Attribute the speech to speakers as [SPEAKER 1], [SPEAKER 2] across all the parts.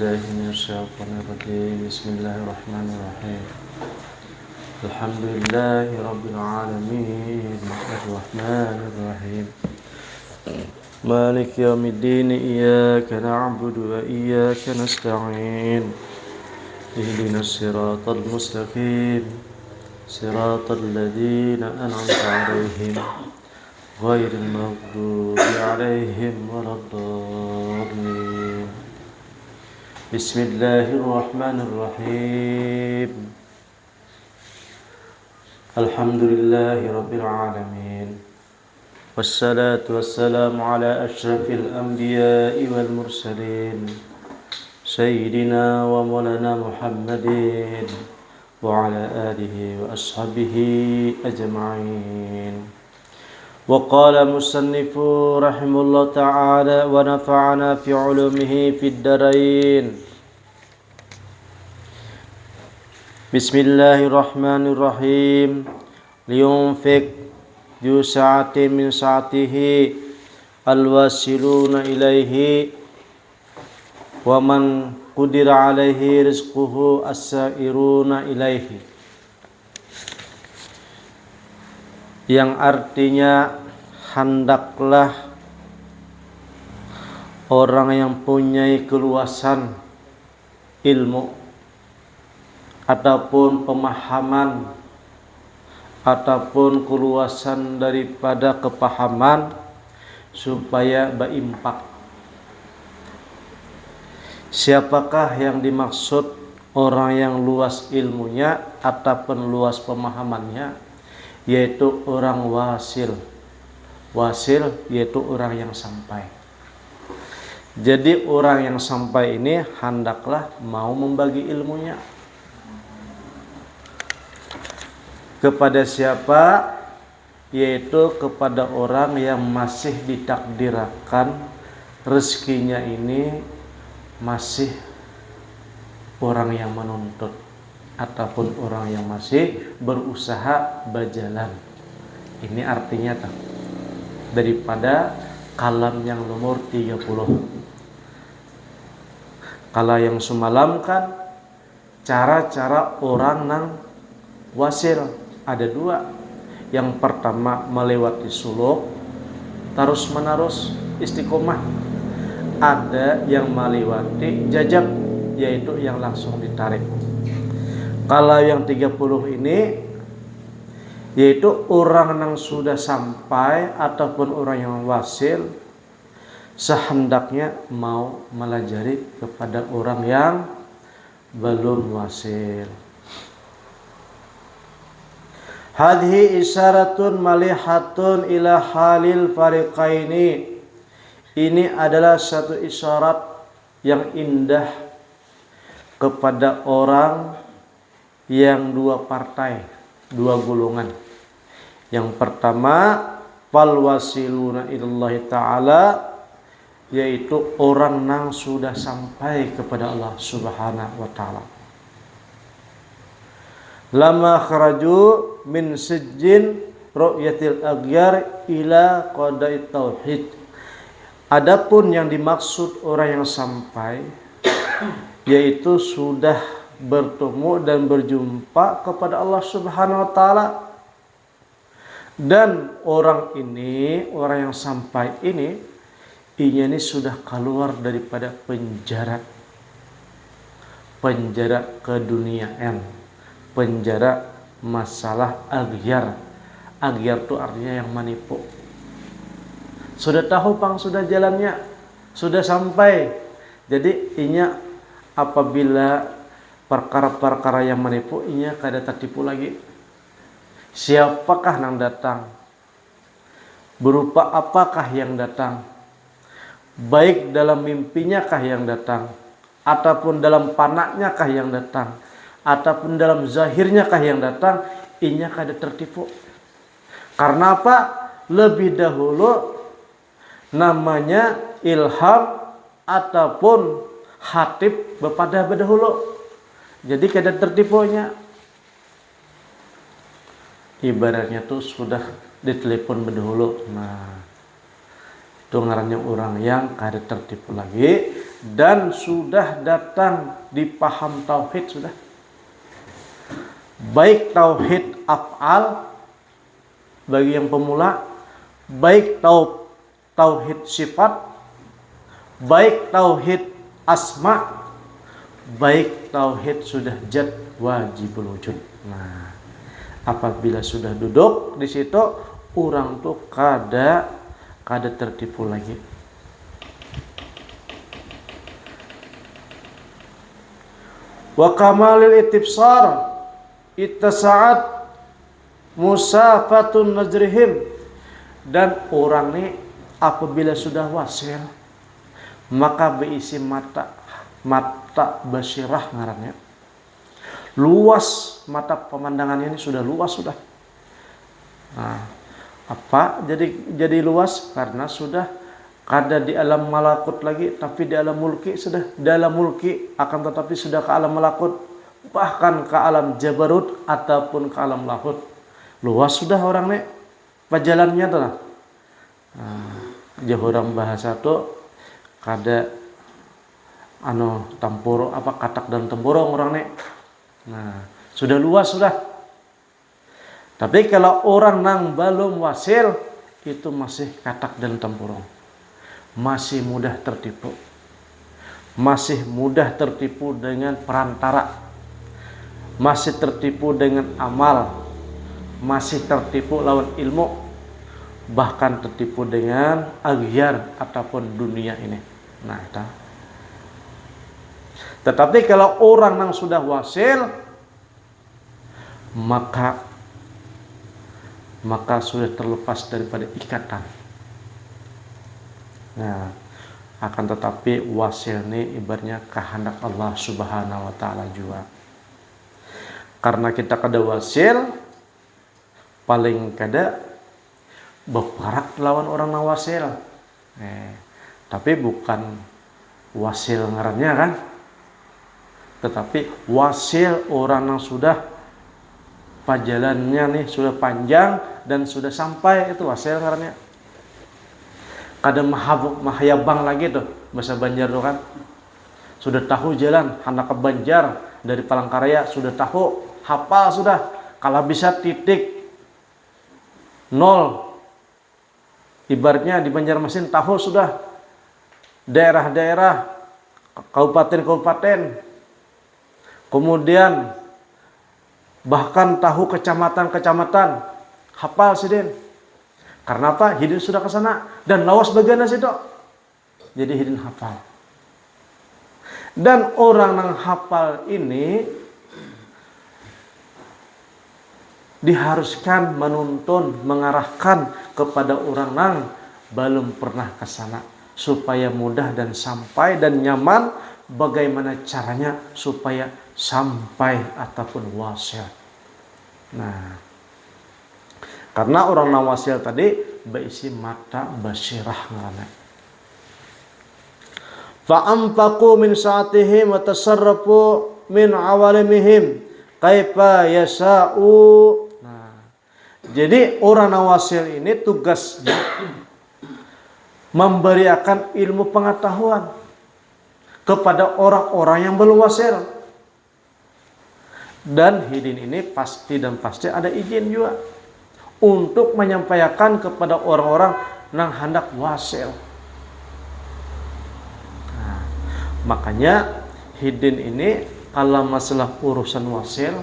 [SPEAKER 1] الله من الشيطان الرجيم. بسم الله الرحمن الرحيم. الحمد لله رب العالمين الرحمن الرحيم مالك يوم الدين. إياك نعبد وإياك نستعين. اهدنا الصراط المستقيم صراط الذين أنعمت عليهم غير المغضوب عليهم ولا الضالين. بسم الله الرحمن الرحيم. الحمد لله رب العالمين والصلاة والسلام على أشرف الأنبياء والمرسلين سيدنا ومولانا محمد وعلى آله وأصحابه أجمعين. وقال مصنف رحمه الله تعالى ونفعنا في علومه في الدارين. بسم الله الرحمن الرحيم. لينفق ذو سعة من سعته الواصلون إليه ومن قدر عليه رزقه السائرون إليه. Yang artinya hendaklah orang yang punya keluasan ilmu ataupun pemahaman ataupun keluasan daripada kepahaman supaya berimpak. Siapakah yang dimaksud orang yang luas ilmunya ataupun luas pemahamannya? Yaitu orang wasil. Wasil yaitu orang yang sampai. Jadi orang yang sampai ini hendaklah mau membagi ilmunya. Kepada siapa? Yaitu kepada orang yang masih ditakdirkan rezekinya ini masih orang yang menuntut ataupun orang yang masih berusaha berjalan. Ini artinya daripada kalam yang nomor 30. Kalau yang semalam kan cara-cara orang nang wasil ada dua. Yang pertama melewati suluk terus menerus istiqomah. Ada yang melewati jajak yaitu yang langsung ditarik. Kalau yang 30 ini yaitu orang yang sudah sampai ataupun orang yang wasil sehendaknya mau melajari kepada orang yang belum wasil. Hadhi isyaratun malihatun ila halil fariqaini. Ini adalah satu isyarat yang indah kepada orang yang dua partai, dua golongan. Yang pertama, fal wasiluna ilallahi ta'ala, yaitu orang yang sudah sampai kepada Allah Subhanahu wa ta'ala. Lama kharaju min sijjin ru'yatil aghyar ila qada'i tauhid. Adapun yang dimaksud orang yang sampai yaitu sudah bertemu dan berjumpa kepada Allah Subhanahu wa taala. Dan orang ini, orang yang sampai ini sudah keluar daripada penjara keduniaan, penjara masalah aghyar. Aghyar itu artinya yang menipu. Sudah tahu sudah jalannya, sudah sampai. Jadi apabila perkara-perkara yang menipu kada tertipu lagi. Siapakah yang datang? Berupa apakah yang datang? Baik dalam mimpinya kah yang datang? Ataupun dalam panaknya kah yang datang? Ataupun dalam zahirnya kah yang datang? Kada tertipu. Karena apa? Lebih dahulu namanya ilham ataupun hatib bepada berdahulu. Jadi kada tertipunya. Ibaratnya tuh sudah ditelepon berdahulu. Nah, itu ngarannya orang yang kada tertipu lagi dan sudah datang di paham tauhid sudah. Baik tauhid af'al bagi yang pemula, baik tauhid sifat, baik tauhid asma, baik tauhid sudah jad wajibul wujud. Nah, apabila sudah duduk di situ, orang tuh kada tertipu lagi. Wa kamalil itibsar ittasa'at musafatun najrihim, dan orang ini apabila sudah wasil maka berisi mata basirah ngarannya, luas mata pemandangannya ini sudah luas sudah. Nah, apa jadi luas? Karena sudah kada di alam malakut lagi, tapi di alam mulki sudah. Di alam mulki akan tetapi sudah ke alam malakut, bahkan ke alam jabarut ataupun ke alam lahut. Luas sudah orang nih pajalannya tuh. Nah, orang bahasa tuh kada tamporo apa katak dan tempurung orang nih. Nah, sudah luas sudah. Tapi kalau orang nang belum wasil itu masih katak dan tempurung. Masih mudah tertipu. Masih mudah tertipu dengan perantara. Masih tertipu dengan amal. Masih tertipu lawan ilmu. Bahkan tertipu dengan aghyar ataupun dunia ini. Nah, itu. Tetapi kalau orang yang sudah wasil, maka sudah terlepas daripada ikatan. Nah, akan tetapi wasil ini ibaratnya kehendak Allah Subhanahu wa taala juga. Karena kita kada wasil, paling kada berparak lawan orang yang wasil. Tapi bukan wasil ngarannya kan, tetapi wasil orang yang sudah pajalannya nih sudah panjang dan sudah sampai, itu wasil ngarannya. Kada mahayabang lagi tuh bahasa Banjar tuh kan. Sudah tahu jalan hendak ke Banjar dari Palangkaraya, sudah tahu, hafal sudah. Kalau bisa titik 0, ibaratnya di Banjarmasin tahu sudah daerah-daerah, kabupaten-kabupaten. Kemudian bahkan tahu kecamatan-kecamatan, hafal sidin. Karena apa? Hidin sudah ke sana dan lawas bagian situ. Jadi hidin hafal. Dan orang yang hafal ini diharuskan menuntun, mengarahkan kepada orang yang belum pernah ke sana supaya mudah dan sampai dan nyaman. Bagaimana caranya supaya sampai ataupun wasil. Nah, karena orang nawasil tadi berisi mata basirah ngana. Fa'amfaqu min sa'atihim wa tasarrafu min awalimihim kaifa yasa'u. Nah, jadi orang nawasil ini tugasnya memberikan ilmu pengetahuan kepada orang-orang yang belum wasil. Dan hidin ini pasti ada izin juga untuk menyampaikan kepada orang-orang yang hendak wasil. Nah, makanya hidin ini kalau masalah urusan wasil,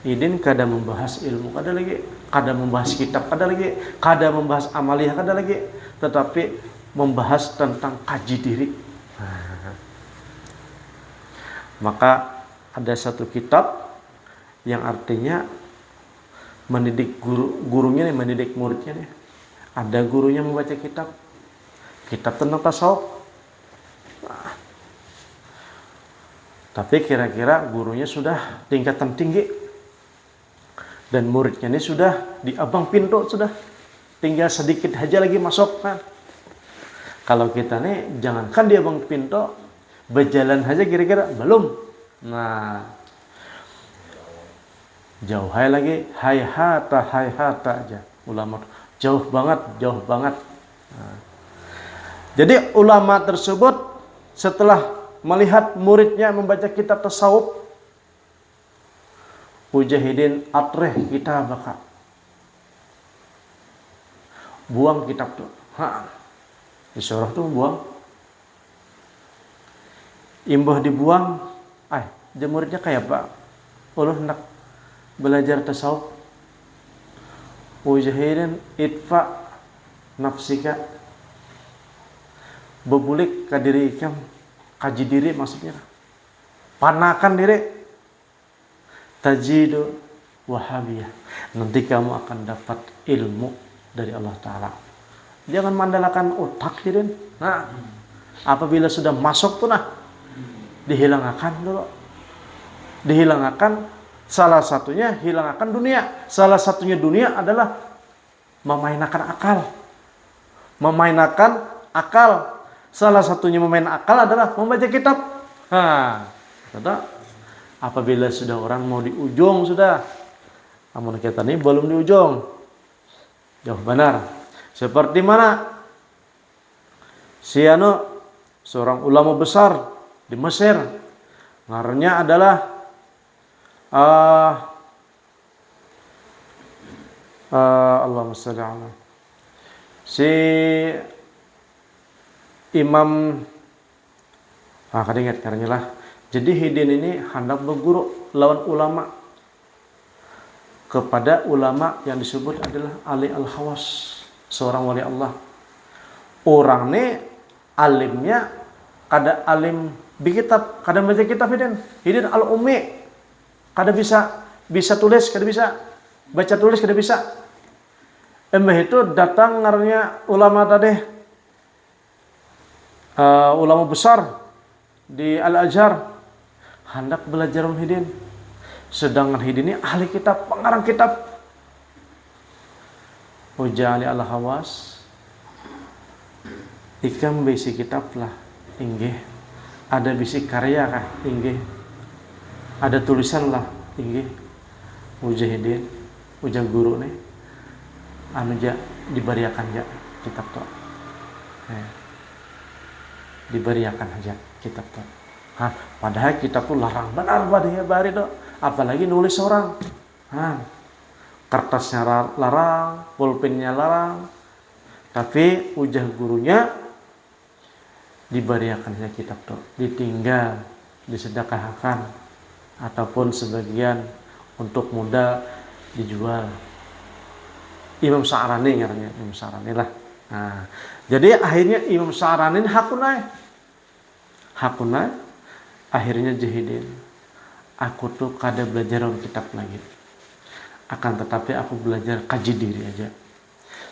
[SPEAKER 1] hidin kada membahas ilmu kada lagi, kada membahas kitab kada lagi, kada membahas amaliyah kada lagi, tetapi membahas tentang kaji diri. Nah, maka ada satu kitab yang artinya mendidik gurunya nih, mendidik muridnya nih. Ada gurunya membaca kitab tentang tasawuf. Nah, tapi kira-kira gurunya sudah tingkatan tinggi dan muridnya ini sudah di abang pintu, sudah tinggal sedikit aja lagi masuk. Nah, kalau kita nih jangankan di abang pintu, berjalan aja kira-kira belum. Nah, jauh lagi, hayhata aja ulama, jauh banget. Nah, jadi ulama tersebut setelah melihat muridnya membaca kitab tasawuf, Mujahidin atreh kita bakal buang kitab tuh. Disuruh tuh buang. Imbah dibuang, muridnya kayak apa? Ulun hendak belajar tasawuf. Mujahidin itfa nafsika, bebulik ke diri ikam, kaji diri maksudnya, panakan diri, tajidu wahabiyah, nanti kamu akan dapat ilmu dari Allah Ta'ala. Jangan mandalakan otak diri. Nah, apabila sudah masuk tuh dihilangkan dulu, dihilangkan. Salah satunya hilangkan dunia. Salah satunya dunia adalah memainkan akal. Memainkan akal. Salah satunya memain akal adalah membaca kitab. Apabila sudah orang mau di ujung sudah. Namun kita ini belum di ujung. Jauh benar. Seperti mana? Seorang ulama besar di Mesir. Ngarannya adalah Allahumma shalli ala si Imam kadingat karena lah. Jadi Hidin ini hendak berguru lawan ulama kepada ulama yang disebut adalah Ali Al-Khawas, seorang wali Allah. Orang ini alimnya kada alim bi kitab, kada baca kitab Hidin al-ummi. Kada bisa tulis, kada bisa baca tulis, kada bisa. Embah itu datang ngarannya ulama tadi, ulama besar di Al-Azhar, hendak belajar Hidin. Sedangkan Hidin ini ahli kitab, pengarang kitab. Ujali al-Khawas, ikam bisi kitab lah, inggih. Ada bisi karya kah, inggih. Ada tulisan lah, tinggi Mujahidin, ujang guru nih, diberiakan aja kitab tuh, diberiakan aja kitab tuh. Padahal kitab tuh larang benar bari tuh, apalagi nulis orang, kertasnya larang, pulpennya larang, tapi ujah gurunya diberiakan aja kitab tuh, ditinggal, disedekahkan. Ataupun sebagian untuk modal dijual. Imam Sa'rani ngarannya, Imam Sa'rani lah. Jadi akhirnya Imam Sa'rani hakunai akhirnya Jahidin. Aku tuh kada belajar kitab lagi. Akan tetapi aku belajar kaji diri aja.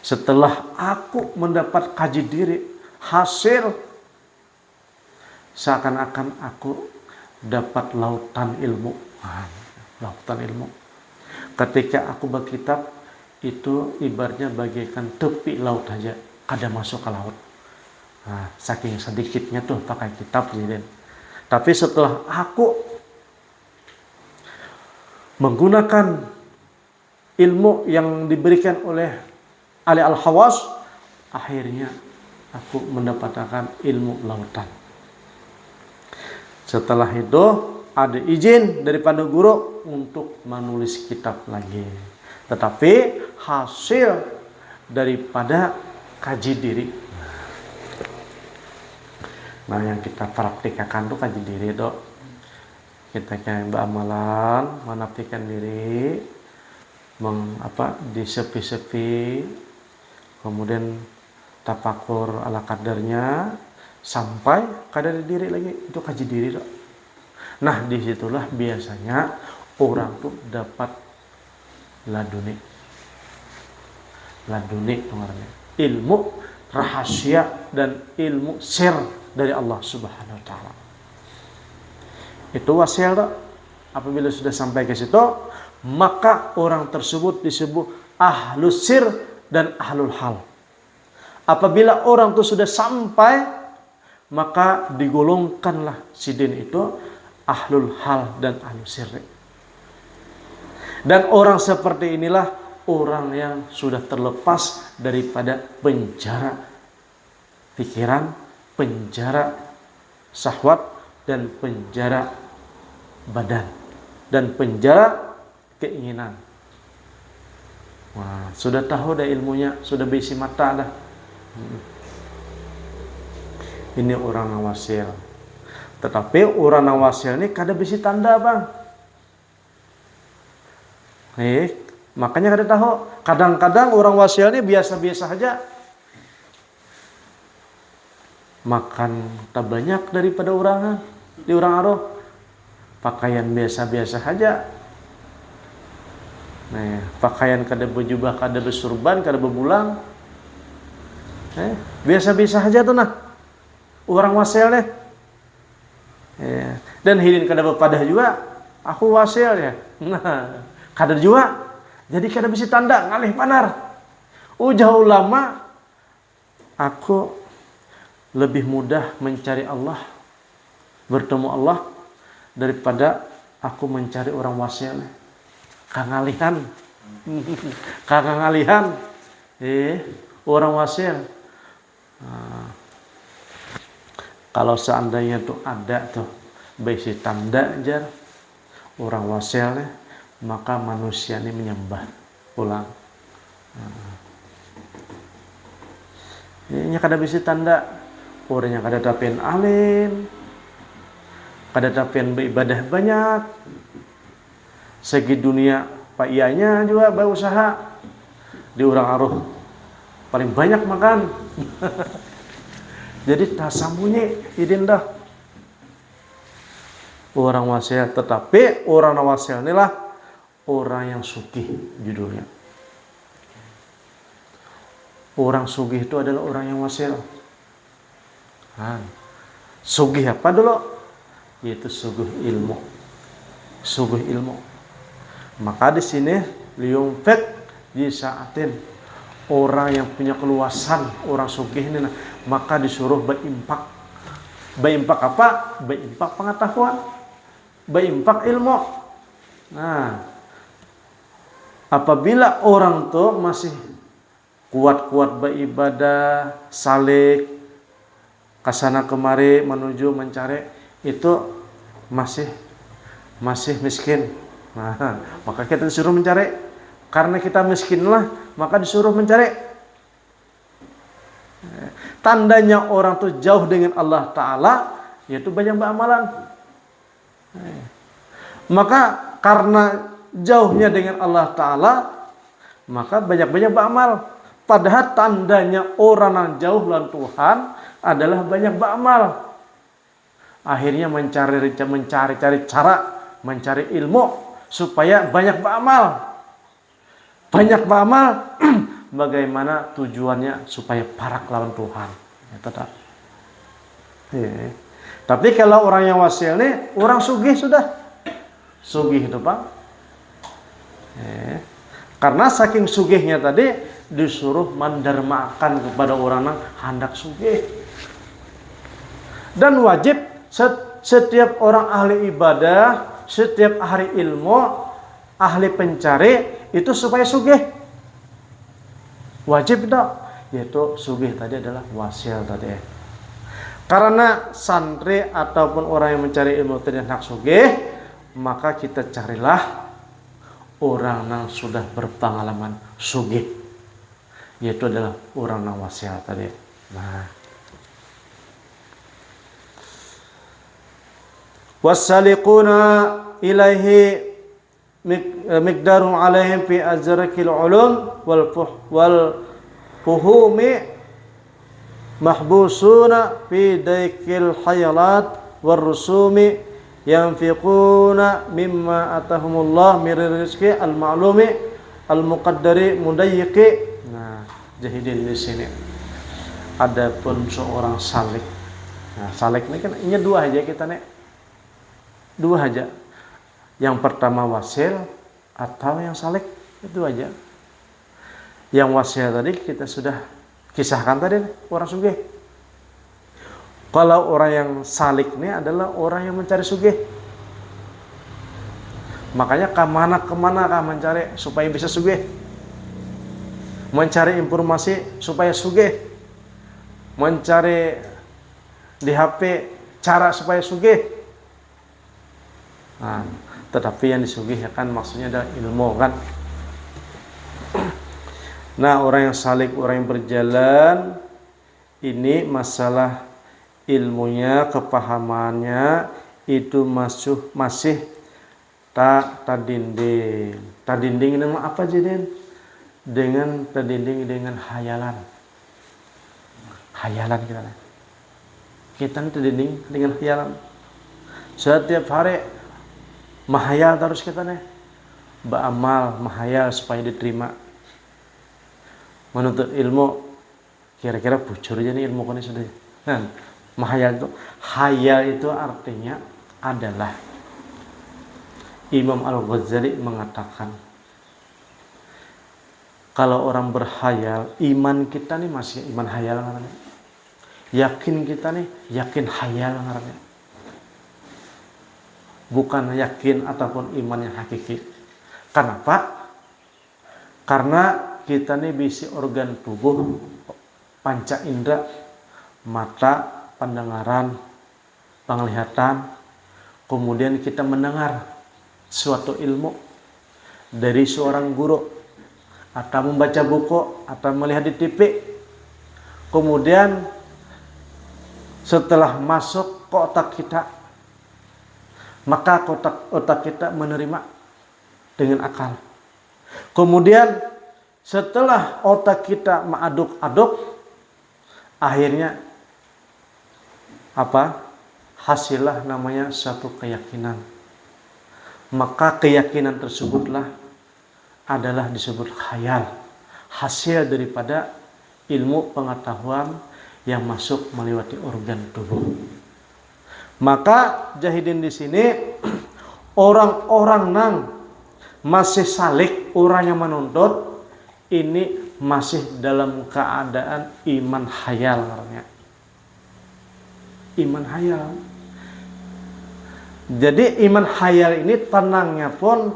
[SPEAKER 1] Setelah aku mendapat kaji diri, hasil seakan-akan aku dapat lautan ilmu. Lautan ilmu. Ketika aku berkitab, itu ibaratnya bagaikan tepi laut aja, kada masuk ke laut. Saking sedikitnya tuh pakai kitab jadi. Tapi setelah aku menggunakan ilmu yang diberikan oleh Ali Al-Khawas, akhirnya aku mendapatkan ilmu lautan. Setelah itu ada izin daripada guru untuk menulis kitab lagi. Tetapi hasil daripada kaji diri. Nah, yang kita praktikkan tuh kaji diri dok. Kita kayak beramalan, menaptikan diri, disepi-sepi, kemudian tafakur ala kadarnya, sampai kadar diri lagi, itu kaji diri dok. Nah, disitulah biasanya orang tuh dapat laduni ilmu rahasia dan ilmu sir dari Allah Subhanahu wa taala. Itu wasil dok. Apabila sudah sampai ke situ, maka orang tersebut disebut ahlus sir dan ahlul hal. Apabila orang itu sudah sampai, maka digolongkanlah sidin itu ahlul hal dan ahlus sir. Dan orang seperti inilah orang yang sudah terlepas daripada penjara pikiran, penjara syahwat dan penjara badan dan penjara keinginan. Wah, sudah tahu dah ilmunya, sudah bisi mata dah. Ini orang nawasil. Tetapi orang nawasil ini kada bisi tanda, bang. Makanya kada tahu. Kadang-kadang orang wasil ini biasa-biasa saja. Makan tak banyak daripada orang di orang aroh. Pakaian biasa-biasa saja. Nah, pakaian kada berjubah, kada bersurban, kada berbulang. Biasa-biasa saja tuh nah. Orang wasil deh. Dan hidin kada berpadah juga. Aku wasil ya. Nah, kada juga. Jadi kada bisa tanda ngalih panar. Ujah ulama, aku lebih mudah mencari Allah, bertemu Allah daripada aku mencari orang wasil. Kangalihan. Kangalihan. Orang wasil. Kalau seandainya tuh ada tuh besi tanda aja orang wasil, maka manusia ini menyembah ulang. Ini kada bisi tanda orangnya kada tapian alim, kada tapian beribadah banyak. Segi dunia pak ianya juga berusaha di orang aruh paling banyak makan. Jadi tak sambunyi idin dah orang wasil. Tetapi orang wasil inilah orang yang sugih judulnya. Orang sugih itu adalah orang yang wasil. Sugih apa dulu? Yaitu sugih ilmu. Sugih ilmu. Maka di sini liung fek di saatin orang yang punya keluasan, orang sugih ini, maka disuruh berimpak. Berimpak apa? Berimpak pengetahuan, berimpak ilmu. Nah, apabila orang tuh masih kuat-kuat beribadah, salik, kasana kemari menuju mencari, itu masih miskin. Nah, maka kita disuruh mencari. Karena kita miskinlah, maka disuruh mencari. Tandanya orang tuh jauh dengan Allah Ta'ala, yaitu banyak beramalan. Maka karena jauhnya dengan Allah Ta'ala, maka banyak-banyak beramal. Padahal tandanya orang yang jauh dari Tuhan adalah banyak beramal. Akhirnya mencari cara, mencari ilmu supaya banyak beramal. Banyak beramal, bagaimana tujuannya supaya parak lawan Tuhan. Ya, tetap. Tapi kalau orang yang wasil ini, orang sugih sudah. Sugih itu Pak. Karena saking sugihnya tadi, disuruh mendermakan kepada orang yang hendak sugih. Dan wajib setiap orang ahli ibadah, setiap ahli ilmu, ahli pencari, itu supaya sugih. Wajib tak? Yaitu sugih tadi adalah wasil tadi. Karena santri ataupun orang yang mencari ilmu tadi hendak sugih, maka kita carilah orang yang sudah berpengalaman sugih, yaitu adalah orang yang wasil tadi. Nah, wassaliquna ilaihi miqdarun alaihim fi azrakil ulum wal fuhumi mahbusuna fi daikil hayalat war rusumi yanfiquna mimma atahumullah mir rizqi al ma'lumi al muqaddari mudayyiqi. Nah, jahidin di sini adapun seorang salik. Nah, salik ini kan ini dua aja kita nih. Dua aja. Yang pertama wasil atau yang salik, itu aja. Yang wasil tadi kita sudah kisahkan tadi, orang sugih. Kalau orang yang salik ini adalah orang yang mencari sugih. Makanya kemana kah mencari supaya bisa sugih. Mencari informasi supaya sugih. Mencari di HP cara supaya sugih. Nah, tetapi yang disugihkan maksudnya adalah ilmu kan. Nah, orang yang salik, orang yang berjalan, ini masalah ilmunya, kepahamannya itu masih tadinding. Tadinding dengan apa jadi? Dengan tadinding dengan hayalan. Hayalan kita. Kita tadinding dengan hayalan. Setiap hari mahayal terus kita nih. Beramal mahayal supaya diterima. Menuntut ilmu kira-kira bocor aja nih ilmu ini sudah. Nah, mahayal itu artinya adalah Imam Al-Ghazali mengatakan kalau orang berhayal, iman kita nih masih iman hayal namanya. Yakin kita nih yakin hayal namanya. Bukan yakin ataupun iman yang hakiki. Kenapa? Karena kita nih bisi organ tubuh panca indera, mata, pendengaran, penglihatan, kemudian kita mendengar suatu ilmu dari seorang guru atau membaca buku atau melihat di TV, kemudian setelah masuk ke otak kita, maka otak kita menerima dengan akal. Kemudian setelah otak kita mengaduk-aduk, akhirnya apa? Hasillah namanya satu keyakinan. Maka keyakinan tersebutlah adalah disebut khayal. Hasil daripada ilmu pengetahuan yang masuk melewati organ tubuh. Maka jahidin di sini orang-orang nang masih salik, orang yang menuntut ini masih dalam keadaan iman hayal namanya. Iman hayal. Jadi iman hayal ini tenangnya pun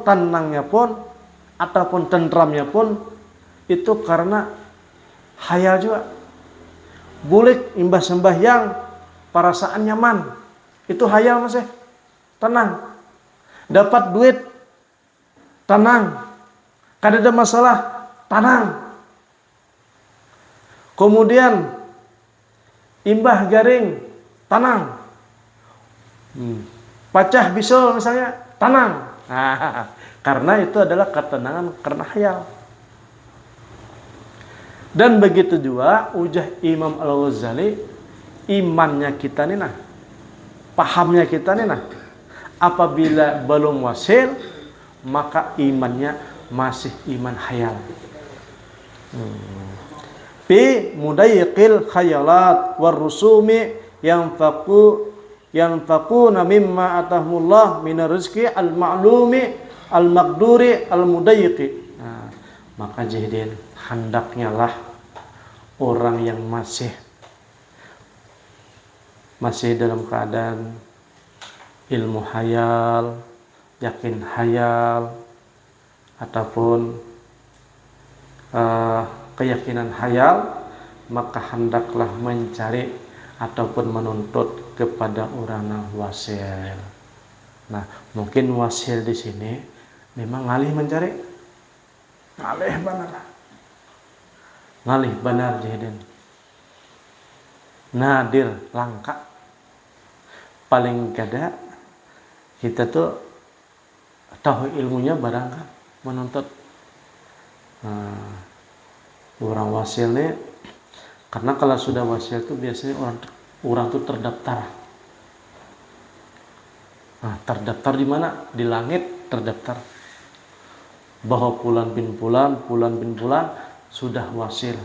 [SPEAKER 1] ataupun tentramnya pun itu karena hayal juga. Bulik imbah sembahyang perasaan nyaman, itu hayal masih tenang. Dapat duit tenang, kada ada masalah tenang. Kemudian imbah garing tenang. Pacah bisul misalnya tenang. Nah, karena itu adalah ketenangan karena hayal. Dan begitu juga ujah Imam Al-Ghazali, imannya kita nih nah, pahamnya kita nih nah, apabila belum wasil maka imannya masih iman hayal. Fi mudayyiqil khayalat war rusumi yang faquna mimma atahumullah minar rizqi al-ma'lumi al-maqduri al-mudayyiqi. Nah, maka jahidin hendaknya lah orang yang masih dalam keadaan ilmu hayal, yakin hayal ataupun keyakinan hayal, maka hendaklah mencari ataupun menuntut kepada orang yang wasil. Nah, mungkin wasil di sini memang ngalih mencari, ngalih benar jahidin, nadir langka. Paling kada kita tuh tahu ilmunya barang kan menuntut. Nah, orang wasil nih, karena kalau sudah wasil tuh biasanya orang tuh terdaftar. Nah, terdaftar di mana? Di langit terdaftar bahwa Fulan bin Fulan sudah wasil.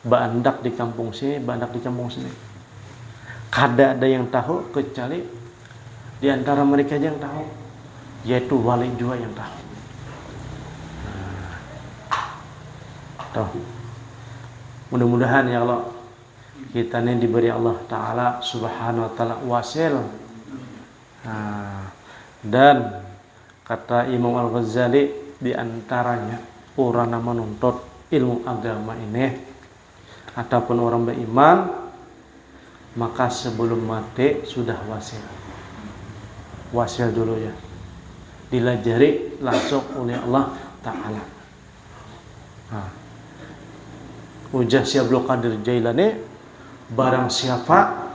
[SPEAKER 1] Bandak di kampung sini, bandak di kampung sini. Kada ada yang tahu kecuali di antara mereka yang tahu, yaitu wali juga yang tahu. Nah, mudah-mudahan ya Allah kita ini diberi Allah Ta'ala Subhanahu wa Ta'ala wasil. Nah, dan kata Imam Al-Ghazali di antaranya orang yang menuntut ilmu agama ini ataupun orang beriman maka sebelum mati sudah wasil. Wasil dulu ya. Dilajari langsung oleh Allah Ta'ala. Nah, ujar Syekh Abdul Qadir Jailani, barang siapa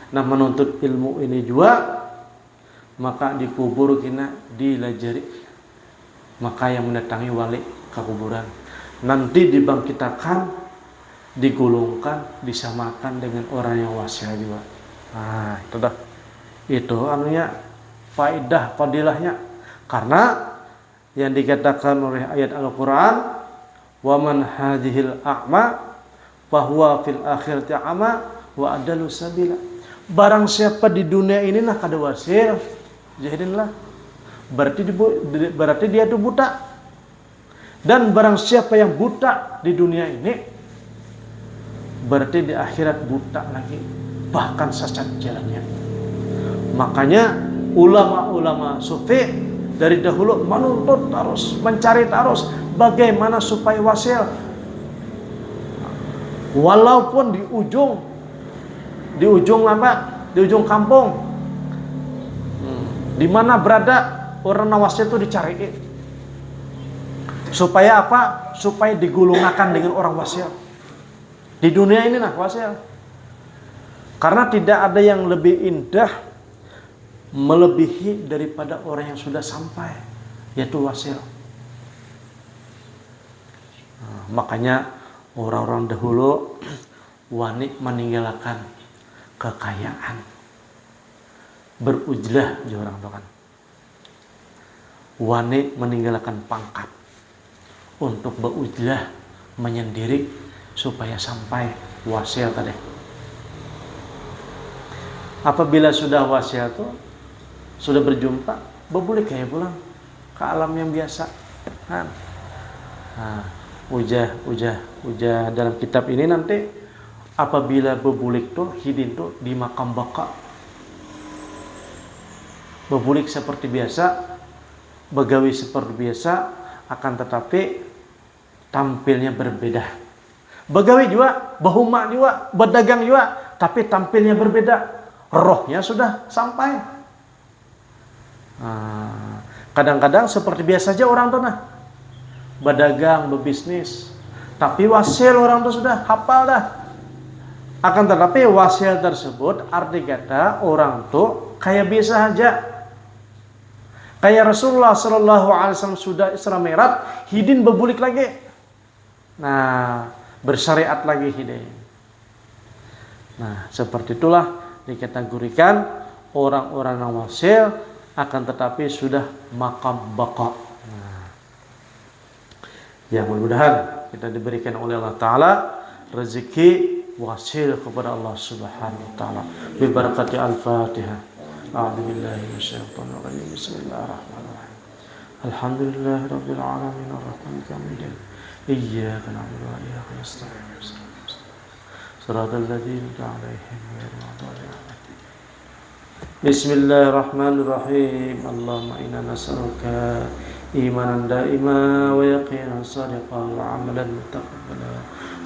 [SPEAKER 1] nah menuntut ilmu ini juga, maka dikubur kena dilajari. Maka yang mendatangi wali ke kuburan nanti dibangkitakan, digulungkan, disamakan dengan orang yang wasil juga. Nah, itu dah. Itu anunya faedah fadilahnya. Karena yang dikatakan oleh ayat Al-Qur'an, wa man hadhil a'ma fahuwa fil akhirati a'ma wa adalu sabila. Barang siapa di dunia ini nah kada wasil, jahidinlah. Berarti dia itu buta. Dan barang siapa yang buta di dunia ini, berarti di akhirat buta lagi, bahkan sesat jalannya. Makanya ulama-ulama sufi dari dahulu menuntut terus, mencari terus bagaimana supaya wasil. Walaupun di ujung apa? Di ujung kampung, di mana berada orang wasil itu dicari. Supaya apa? Supaya digulungkan dengan orang wasil. Di dunia ini nah wasil. Karena tidak ada yang lebih indah melebihi daripada orang yang sudah sampai, yaitu wasil. Nah, makanya orang-orang dahulu wani meninggalkan kekayaan, berujlah orang itu kan. Wani meninggalkan pangkat untuk berujlah menyendiri supaya sampai wasil tadi. Apabila sudah wasil itu sudah berjumpa, boleh kayak pulang ke alam yang biasa. Ujah dalam kitab ini nanti apabila bebulik tuh hidin tuh di makam baka. Bebulik seperti biasa, begawi seperti biasa, akan tetapi tampilnya berbeda. Begawi juga, berhuma juga, berdagang juga, tapi tampilnya berbeda. Rohnya sudah sampai. Kadang-kadang seperti biasa saja orang tuh nah, berdagang, berbisnis, tapi wasil orang tuh sudah hafal dah. Akan tetapi wasil tersebut arti kata orang tuh kayak biasa aja. Kayak Rasulullah Sallallahu Alaihi Wasallam sudah Isra Mi'raj, hidin berbulik lagi. Nah, bersyariat lagi hidin. Nah, seperti itulah dikategorikan orang-orang yang wasil, akan tetapi sudah makam baqa. Nah, ya mudah-mudahan kita diberikan oleh Allah Ta'ala rezeki wasil kepada Allah Subhanahu Wa Ta'ala. Bibarakati Al-Fatihah. أعوذ بالله من الشيطان الرجيم بسم الله الرحمن الرحيم الحمد لله رب العالمين الرحمن الرحيم إياك نعبد وإياك نستعين صراط الذين أنعمت عليهم غير المغضوب عليهم بسم الله الرحمن الرحيم اللهم إنا نسألك إيمانا دائما ويقينا صادقا وعملا متقبلا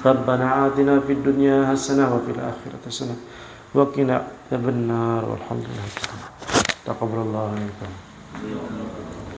[SPEAKER 1] ربنا آتنا في الدنيا حسنة وفي الآخرة حسنة وقنا عذاب النار والحمد لله تقبل الله منكم.